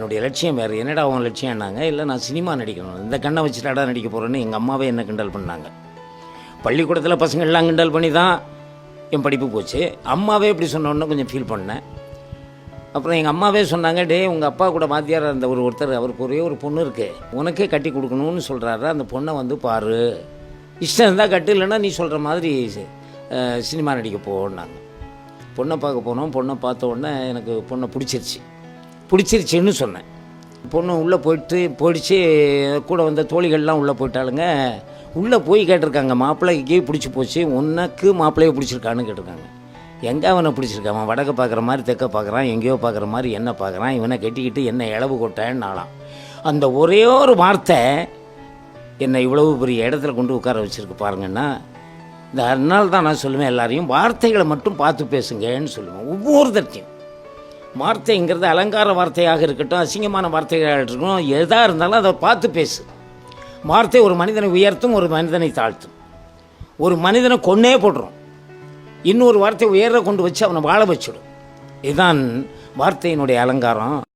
என்னுடைய லட்சியம் வேறு. என்னடா உன் லட்சியம் என்னாங்க? இல்லை நான் சினிமா நடிக்கணும், இந்த கண்ணை வச்சுட்டாடா நடிக்க போகிறேன்னு எங்கள் அம்மாவே என்ன கிண்டல் பண்ணாங்க. பள்ளிக்கூடத்தில் பசங்கள்லாம் கிண்டல் பண்ணி தான் என் படிப்பு போச்சு. அம்மாவே இப்படி சொன்னோன்னு கொஞ்சம் ஃபீல் பண்ணேன். அப்புறம் எங்கள் அம்மாவே சொன்னாங்க, டே உங்கள் அப்பா கூட வாத்தியார் அந்த ஒருத்தர், அவருக்கு ஒரே ஒரு பொண்ணு இருக்குது, உனக்கே கட்டி கொடுக்கணும்னு சொல்கிறாரு, அந்த பொண்ணை வந்து பாரு, இஷ்டம் இருந்தால் கட்டு, இல்லைன்னா நீ சொல்கிற மாதிரி சினிமா நடிக்க போனாங்க. பொண்ணை பார்க்க போனோம். பொண்ணை பார்த்த உடனே எனக்கு பொண்ணை பிடிச்சிருச்சின்னு சொன்னேன். பொண்ணு உள்ளே போயிடுச்சு. கூட வந்த தோழிகள்லாம் உள்ளே போயிட்டாளுங்க. உள்ளே போய் கேட்டிருக்காங்க, மாப்பிள்ளைக்கே பிடிச்சி போச்சு, உனக்கு மாப்பிள்ளையை பிடிச்சிருக்கான்னு கேட்டிருக்காங்க. எங்கே அவனை பிடிச்சிருக்கான்? அவன் வடக்க பார்க்குற மாதிரி தெற்க பார்க்குறான், எங்கேயோ பார்க்குற மாதிரி என்ன பார்க்குறான், இவனை கட்டிக்கிட்டு என்ன இளவு கொட்டேன்னு நாளாம். அந்த ஒரே ஒரு வார்த்தை என்னை இவ்வளவு பெரிய இடத்துல கொண்டு உட்கார வச்சுருக்கு பாருங்கன்னா. இந்த அதனால தான் நான் சொல்லுவேன், எல்லாரையும் வார்த்தைகளை மட்டும் பார்த்து பேசுங்கன்னு சொல்லுவேன். ஒவ்வொருத்தரையும் வார்த்தைங்கிறது அலங்கார வார்த்தையாக இருக்கட்டும், அசிங்கமான வார்த்தைகளாக இருக்கட்டும், எதாக இருந்தாலும் அதை பார்த்து பேசு. வார்த்தை ஒரு மனிதனை உயர்த்தும், ஒரு மனிதனை தாழ்த்தும். ஒரு மனிதனை கொன்னே போட்டுரும், இன்னொரு வார்த்தை உயர கொண்டு வச்சு அவனை வாழ வச்சுடும். இதுதான் வார்த்தையினுடைய அலங்காரம்.